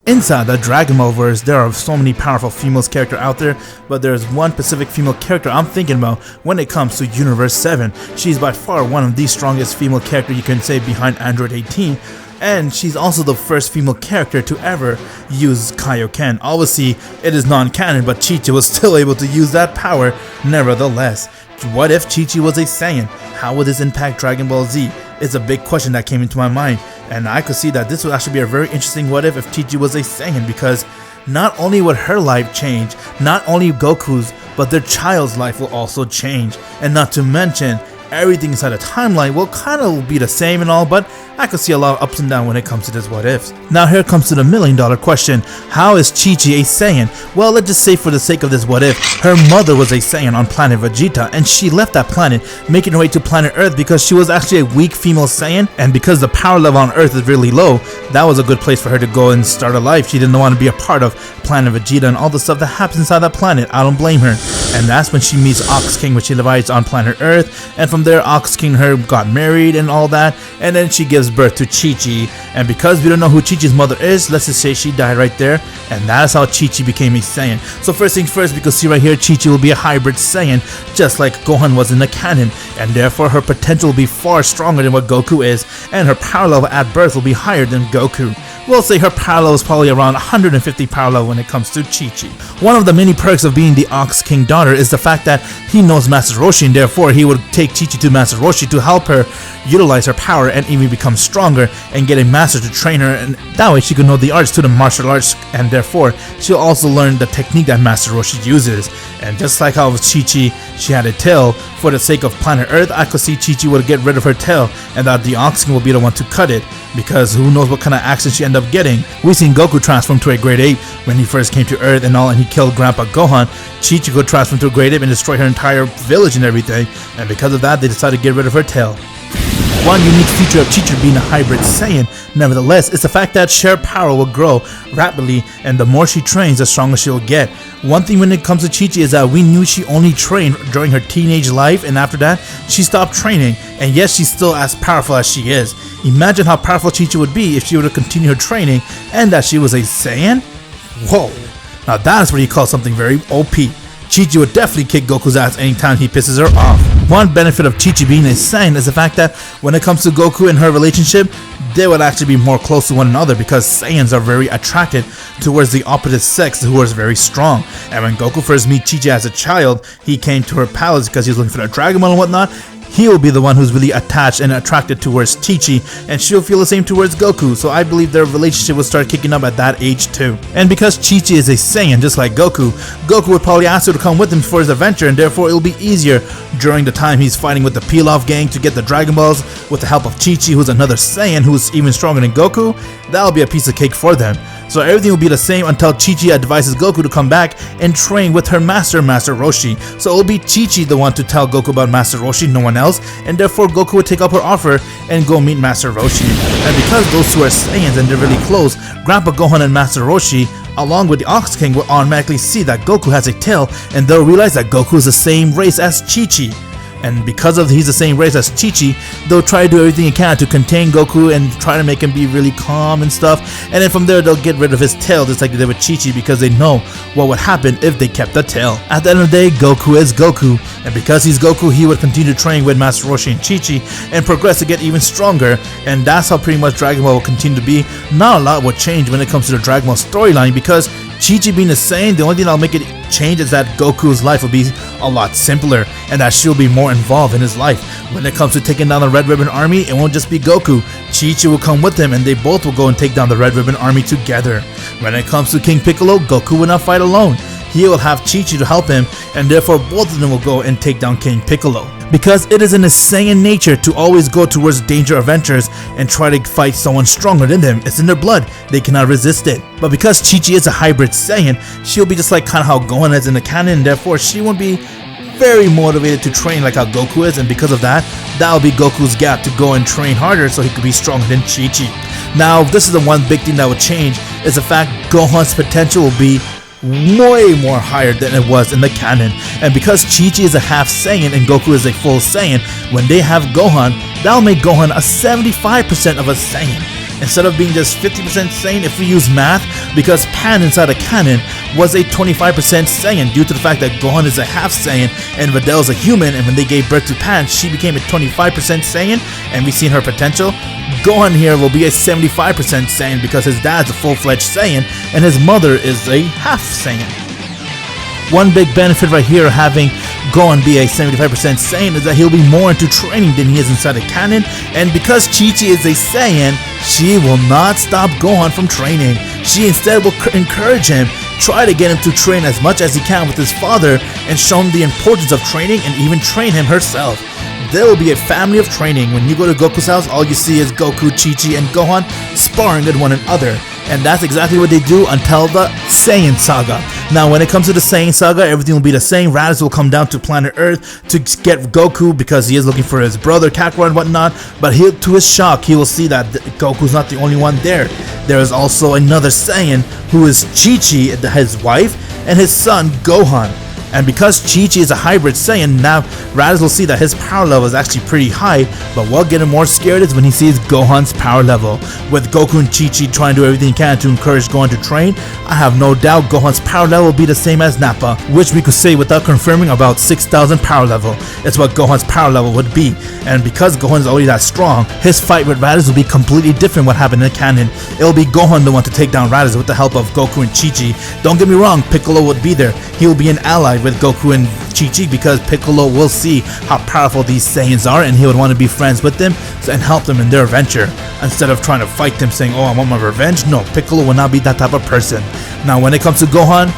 Inside the Dragon Ball verse, there are so many powerful female characters out there, but there's one specific female character I'm thinking about when it comes to Universe 7. She's by far one of the strongest female characters you can say behind Android 18, and she's also the first female character to ever use Kaioken. Obviously, it is non-canon, but Chi-Chi was still able to use that power nevertheless. What if Chi-Chi was a Saiyan? How would this impact Dragon Ball Z? It's a big question that came into my mind, and I could see that this would actually be a very interesting what if Chi-Chi was a Saiyan, because not only would her life change, not only Goku's, but their child's life will also change, and not to mention everything inside the timeline will kind of be the same and all, but I could see a lot of ups and downs when it comes to this what ifs. Now here comes to the $1,000,000 question. How is Chi-Chi a Saiyan? Well, let's just say for the sake of this what if, her mother was a Saiyan on planet Vegeta, and she left that planet, making her way to planet Earth because she was actually a weak female Saiyan, and because the power level on Earth is really low, that was a good place for her to go and start a life. She didn't want to be a part of planet Vegeta and all the stuff that happens inside that planet. I don't blame her. And that's when she meets Ox King, which she divides on planet Earth, and from there Ox King and her got married and all that, and then she gives birth to Chi-Chi. And because we don't know who Chi-Chi's mother is, let's just say she died right there, and that's how Chi-Chi became a Saiyan. So first things first, we can see right here Chi-Chi will be a hybrid Saiyan, just like Gohan was in the canon, and therefore her potential will be far stronger than what Goku is, and her power level at birth will be higher than Goku. We'll say her power level is probably around 150 power level when it comes to Chi-Chi. One of the many perks of being the Ox King daughter is the fact that he knows Master Roshi, and therefore he would take Chi-Chi to Master Roshi to help her utilize her power and even become stronger and get a master to train her, and that way she could know the arts to the martial arts, and therefore she'll also learn the technique that Master Roshi uses. And just like how with Chi-Chi, she had a tail, for the sake of planet Earth, I could see Chi-Chi would get rid of her tail and that the Ox King will be the one to cut it, because who knows what kind of action she ended up getting. We seen Goku transform to a Great Ape when he first came to Earth and all, and he killed Grandpa Gohan. Chi-Chi could transform to a Great Ape and destroy her entire village and everything, and because of that they decided to get rid of her tail. One unique feature of Chi-Chi being a hybrid Saiyan, nevertheless, is the fact that sheer power will grow rapidly, and the more she trains, the stronger she'll get. One thing when it comes to Chi-Chi is that we knew she only trained during her teenage life, and after that, she stopped training, and yes, she's still as powerful as she is. Imagine how powerful Chi-Chi would be if she were to continue her training, and that she was a Saiyan? Whoa, now that is what you call something very OP. Chi-Chi would definitely kick Goku's ass anytime he pisses her off. One benefit of Chi-Chi being a Saiyan is the fact that when it comes to Goku and her relationship, they would actually be more close to one another, because Saiyans are very attracted towards the opposite sex who is very strong. And when Goku first meets Chi-Chi as a child, he came to her palace because he was looking for a Dragon Ball and whatnot. He will be the one who's really attached and attracted towards Chi-Chi, and she'll feel the same towards Goku, so I believe their relationship will start kicking up at that age too. And because Chi-Chi is a Saiyan just like Goku, Goku would probably ask her to come with him for his adventure, and therefore it will be easier during the time he's fighting with the Pilaf gang to get the Dragon Balls with the help of Chi-Chi, who's another Saiyan who's even stronger than Goku. That'll be a piece of cake for them. So everything will be the same until Chi-Chi advises Goku to come back and train with her master, Master Roshi. So it will be Chi-Chi the one to tell Goku about Master Roshi, no one else, and therefore Goku would take up her offer and go meet Master Roshi. And because those two are Saiyans and they're really close, Grandpa Gohan and Master Roshi, along with the Ox King, will automatically see that Goku has a tail, and they'll realize that Goku is the same race as Chi-Chi. And because of he's the same race as Chi-Chi, they'll try to do everything they can to contain Goku and try to make him be really calm and stuff. And then from there, they'll get rid of his tail just like they did with Chi-Chi, because they know what would happen if they kept the tail. At the end of the day, Goku is Goku. And because he's Goku, he would continue to train with Master Roshi and Chi-Chi and progress to get even stronger. And that's how pretty much Dragon Ball will continue to be. Not a lot will change when it comes to the Dragon Ball storyline, because Chi-Chi being the same, the only thing that'll make it change is that Goku's life will be a lot simpler, and that she'll be more involved in his life. When it comes to taking down the Red Ribbon Army, it won't just be Goku. Chi-Chi will come with him, and they both will go and take down the Red Ribbon Army together. When it comes to King Piccolo, Goku will not fight alone. He will have Chi-Chi to help him, and therefore both of them will go and take down King Piccolo. Because it is in his Saiyan nature to always go towards danger adventures and try to fight someone stronger than them. It's in their blood, they cannot resist it. But because Chi-Chi is a hybrid Saiyan, she'll be just like kind of how Gohan is in the canon, and therefore she won't be very motivated to train like how Goku is, and because of that, that'll be Goku's gap to go and train harder so he could be stronger than Chi-Chi. Now, this is the one big thing that will change, is the fact Gohan's potential will be way more higher than it was in the canon. And because Chi-Chi is a half Saiyan and Goku is a full Saiyan, when they have Gohan, that'll make Gohan a 75% of a Saiyan. instead of being just 50% Saiyan if we use math, because Pan inside a canon was a 25% Saiyan due to the fact that Gohan is a half Saiyan and Videl is a human, and when they gave birth to Pan, she became a 25% Saiyan, and we've seen her potential. Gohan here will be a 75% Saiyan because his dad's a full-fledged Saiyan and his mother is a half Saiyan. One big benefit right here of having Gohan be a 75% Saiyan is that he'll be more into training than he is inside a canon, and because Chi-Chi is a Saiyan, she will not stop Gohan from training. She instead will encourage him, try to get him to train as much as he can with his father and show him the importance of training and even train him herself. There will be a family of training. When you go to Goku's house, all you see is Goku, Chi-Chi, and Gohan sparring with one another. And that's exactly what they do until the Saiyan Saga. Now, when it comes to the Saiyan Saga, everything will be the same. Raditz will come down to planet Earth to get Goku because he is looking for his brother Kakarot and whatnot. But to his shock, he will see that Goku's not the only one there. There is also another Saiyan who is Chi-Chi, his wife, and his son Gohan. And because Chi-Chi is a hybrid Saiyan, now Raditz will see that his power level is actually pretty high, but what gets him more scared is when he sees Gohan's power level. With Goku and Chi-Chi trying to do everything he can to encourage Gohan to train, I have no doubt Gohan's power level will be the same as Nappa, which we could say without confirming about 6,000 power level. It's what Gohan's power level would be. And because Gohan is already that strong, his fight with Raditz will be completely different what happened in the canon. It will be Gohan the one to take down Raditz with the help of Goku and Chi-Chi. Don't get me wrong, Piccolo would be there. He will be an ally with Goku and Chi-Chi because Piccolo will see how powerful these Saiyans are and he would want to be friends with them and help them in their adventure. Instead of trying to fight them saying, oh, I want my revenge, no, Piccolo will not be that type of person. Now when it comes to Gohan,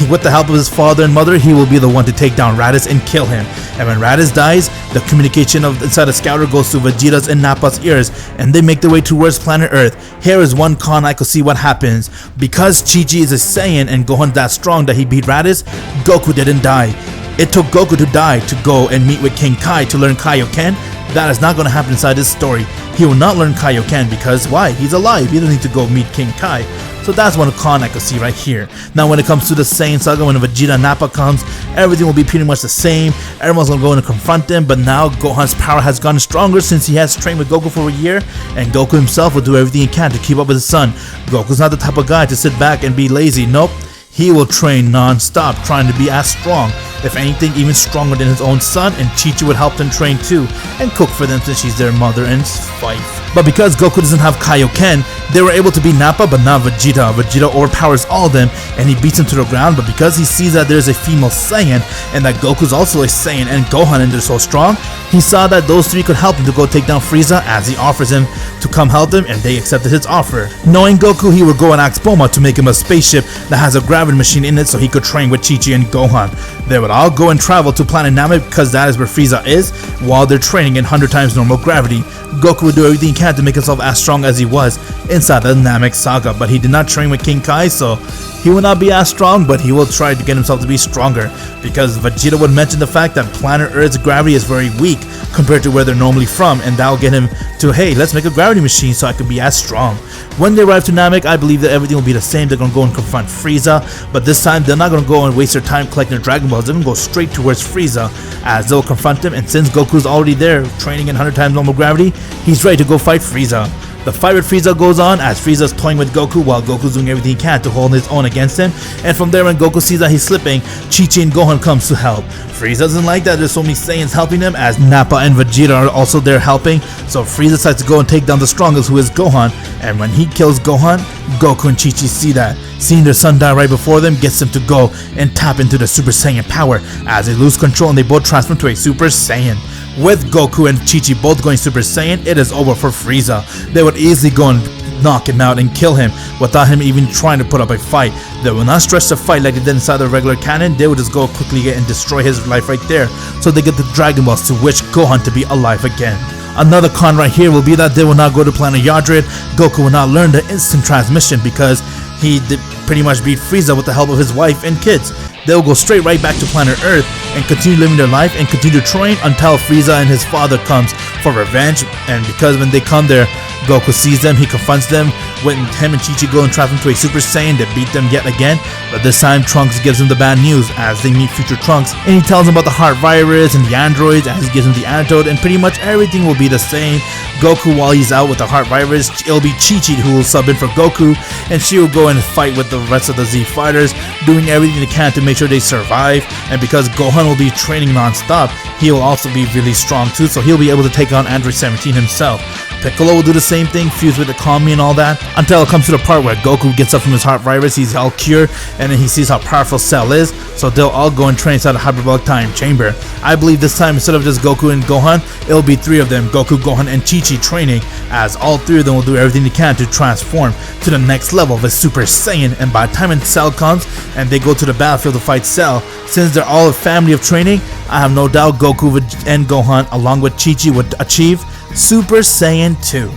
with the help of his father and mother, he will be the one to take down Raditz and kill him. And when Raditz dies, the communication of inside the Scouter goes to Vegeta's and Nappa's ears, and they make their way towards planet Earth. Here is one con I could see what happens. Because Chi-Chi is a Saiyan and Gohan's that strong that he beat Raditz, Goku didn't die. It took Goku to die to go and meet with King Kai to learn Kaioken. That is not going to happen inside this story. He will not learn Kaioken because why? He's alive. He doesn't need to go meet King Kai. So that's one con I could see right here. Now when it comes to the Saiyan Saga, when Vegeta and Nappa comes, everything will be pretty much the same. Everyone's going to go in and confront them, but now Gohan's power has gotten stronger since he has trained with Goku for a year, and Goku himself will do everything he can to keep up with his son. Goku's not the type of guy to sit back and be lazy. Nope. He will train non-stop, trying to be as strong, if anything even stronger than his own son, and Chi-Chi would help them train too, and cook for them since she's their mother and wife. But because Goku doesn't have Kaioken, they were able to beat Nappa but not Vegeta. Vegeta overpowers all of them and he beats him to the ground, but because he sees that there's a female Saiyan and that Goku's also a Saiyan and Gohan and they're so strong, he saw that those three could help him to go take down Frieza as he offers him to come help them, and they accepted his offer. Knowing Goku, he would go and ask Bulma to make him a spaceship that has a gravity machine in it so he could train with Chi-Chi and Gohan. They would all go and travel to planet Namek because that is where Frieza is, while they're training in 100 times normal gravity. Goku would do everything he can to make himself as strong as he was inside the Namek Saga, but he did not train with King Kai, so he will not be as strong, but he will try to get himself to be stronger, because Vegeta would mention the fact that planet Earth's gravity is very weak compared to where they're normally from, and that will get him to, hey, let's make a gravity machine so I can be as strong. When they arrive to Namek, I believe that everything will be the same. They're going to go and confront Frieza, but this time they're not going to go and waste their time collecting their Dragon Balls. They're going to go straight towards Frieza as they'll confront him, and since Goku's already there training in 100 times normal gravity, he's ready to go fight Frieza. The fight with Frieza goes on as Frieza's toying with Goku while Goku's doing everything he can to hold his own against him, and from there when Goku sees that he's slipping, Chi-Chi and Gohan comes to help. Frieza doesn't like that there's so many Saiyans helping him, as Nappa and Vegeta are also there helping, so Frieza decides to go and take down the strongest, who is Gohan, and when he kills Gohan, Goku and Chi-Chi see that. Seeing their son die right before them gets them to go and tap into the Super Saiyan power as they lose control and they both transform to a Super Saiyan. With Goku and Chi-Chi both going Super Saiyan, it is over for Frieza. They would easily go and knock him out and kill him without him even trying to put up a fight. They will not stretch the fight like they did inside the regular canon. They will just go quickly and destroy his life right there, so they get the Dragon Balls to wish Gohan to be alive again. Another con right here will be that they will not go to planet Yardred. Goku will not learn the instant transmission because he did pretty much beat Frieza with the help of his wife and kids. They'll go straight right back to planet Earth and continue living their life and continue to train until Frieza and his father comes for revenge. And because when they come there, Goku sees them, he confronts them, when him and Chi-Chi go and trap him to a Super Saiyan to beat them yet again, but this time Trunks gives him the bad news as they meet future Trunks, and he tells him about the heart virus and the androids as he gives him the antidote, and pretty much everything will be the same. Goku, while he's out with the heart virus, it'll be Chi-Chi who will sub in for Goku, and she will go and fight with the rest of the Z fighters, doing everything they can to make sure they survive. And because Gohan will be training non-stop, he will also be really strong too, so he'll be able to take on Android 17 himself. Piccolo will do the same thing, fuse with the Kami and all that, until it comes to the part where Goku gets up from his heart virus, he's all cured, and then he sees how powerful Cell is, so they'll all go and train inside the hyperbolic time chamber. I believe this time, instead of just Goku and Gohan, it'll be 3 of them, Goku, Gohan, and Chi-Chi training, as all 3 of them will do everything they can to transform to the next level of a Super Saiyan. And by the time Cell comes and they go to the battlefield to fight Cell, since they're all a family of training, I have no doubt Goku and Gohan along with Chi-Chi would achieve Super Saiyan 2,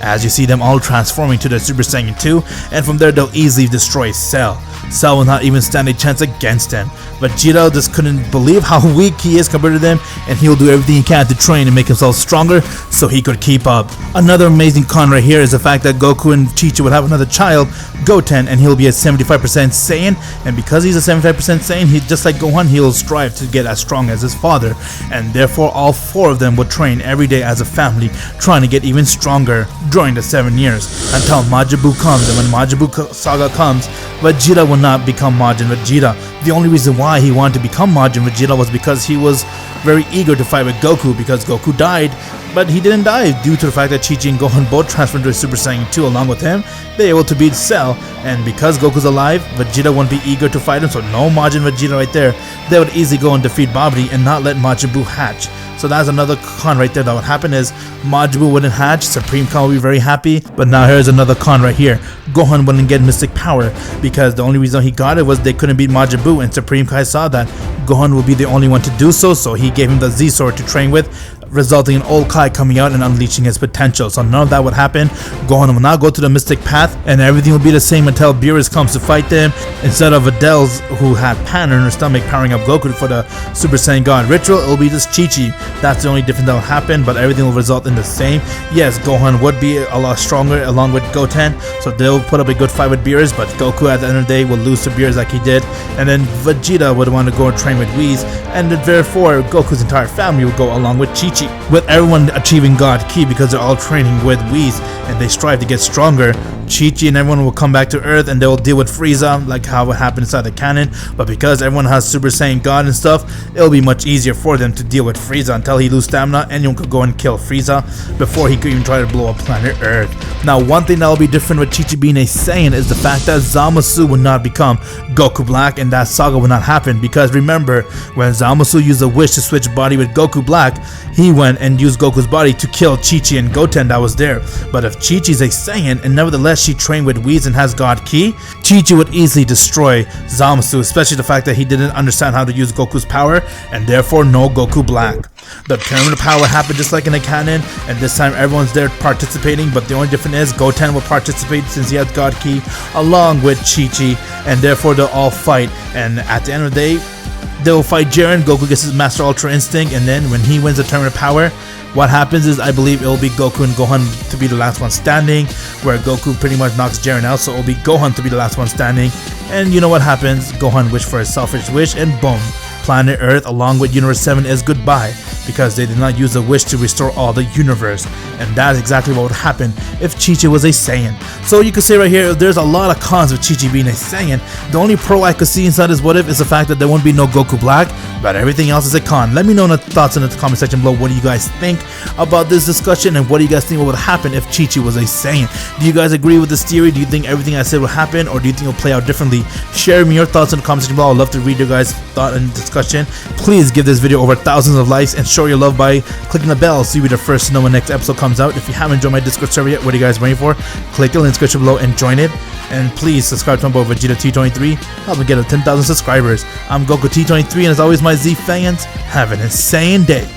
as you see them all transforming to the Super Saiyan 2, and from there they'll easily destroy Cell. Cell will not even stand a chance against him. Vegeta just couldn't believe how weak he is compared to them, and he'll do everything he can to train and make himself stronger so he could keep up. Another amazing con right here is the fact that Goku and Chi-Chi will have another child, Goten, and he'll be a 75% Saiyan, and because he's a 75% Saiyan, he just like Gohan, he'll strive to get as strong as his father, and therefore all 4 of them will train every day as a family, trying to get even stronger during the 7 years until Majin Buu comes. And when Majin Buu saga comes, Vegeta will not become Majin Vegeta. The only reason why he wanted to become Majin Vegeta was because he was very eager to fight with Goku, because Goku died, but he didn't die due to the fact that Chi-Chi and Gohan both transferred into a Super Saiyan 2 along with him. They're able to beat Cell, and because Goku's alive, Vegeta won't be eager to fight him, so no Majin Vegeta right there. They would easily go and defeat Babidi and not let Majin Buu hatch. So that's another con right there that would happen is Majin Buu wouldn't hatch, Supreme Khan will be very happy. But now here's another con right here. Gohan wouldn't get Mystic Power because the only reason he got it was they couldn't beat Majin Buu, and Supreme Kai saw that Gohan will be the only one to do so, so he gave him the Z Sword to train with, resulting in old Kai coming out and unleashing his potential. So none of that would happen. Gohan will now go to the mystic path, and everything will be the same until Beerus comes to fight them. Instead of Adele's, who had Pan in her stomach powering up Goku for the Super Saiyan God ritual, it will be just Chi-Chi. That's the only difference that will happen, but everything will result in the same. Yes, Gohan would be a lot stronger along with Goten, so they'll put up a good fight with Beerus, but Goku at the end of the day will lose to Beerus like he did, and then Vegeta would want to go and train with Whis, and therefore Goku's entire family will go along with Chi-Chi, with everyone achieving God Ki because they're all training with Whis and they strive to get stronger. Chi-Chi and everyone will come back to Earth and they will deal with Frieza like how it happened inside the canon, but because everyone has Super Saiyan God and stuff, it'll be much easier for them to deal with Frieza until he loses stamina. Anyone could go and kill Frieza before he could even try to blow up planet Earth. Now one thing that will be different with Chi-Chi being a Saiyan is the fact that Zamasu will not become Goku Black, and that saga will not happen because remember, when Zamasu used a wish to switch body with Goku Black, he went and used Goku's body to kill Chi-Chi and Goten that was there. But if Chi-Chi's a Saiyan and nevertheless she trained with Whis and has God Ki, Chi-Chi would easily destroy Zamasu, especially the fact that he didn't understand how to use Goku's power, and therefore no Goku Black. The tournament of power happened just like in the canon, and this time everyone's there participating, but the only difference is Goten will participate since he has God Ki along with Chi-Chi, and therefore they'll all fight, and at the end of the day they'll fight Jiren. Goku gets his Master Ultra Instinct, and then when he wins the tournament of power, what happens is I believe it'll be Goku and Gohan to be the last one standing, where Goku pretty much knocks Jiren out, so it'll be Gohan to be the last one standing. And you know what happens, Gohan wished for a selfish wish, and boom, planet Earth along with Universe 7 is goodbye, because they did not use the wish to restore all the universe, and that's exactly what would happen if Chi-Chi was a Saiyan. So you could say right here, there's a lot of cons with Chi-Chi being a Saiyan. The only pro I could see inside this what if is the fact that there won't be no Goku Black, but everything else is a con. Let me know in the thoughts in the comment section below. What do you guys think about this discussion, and what do you guys think would happen if Chi-Chi was a Saiyan? Do you guys agree with this theory? Do you think everything I said will happen, or do you think it will play out differently? Share me your thoughts in the comment section below. I'd love to read your guys' thought and discussion. Please give this video over thousands of likes and show your love by clicking the bell so you'll be the first to know when next episode comes out. If you haven't joined my Discord server yet, what are you guys waiting for? Click the link in the description below and join it. And please subscribe to my boy Vegeta T23. Help me get to 10,000 subscribers. I'm Goku T23, and as always, my Z fans, have an insane day.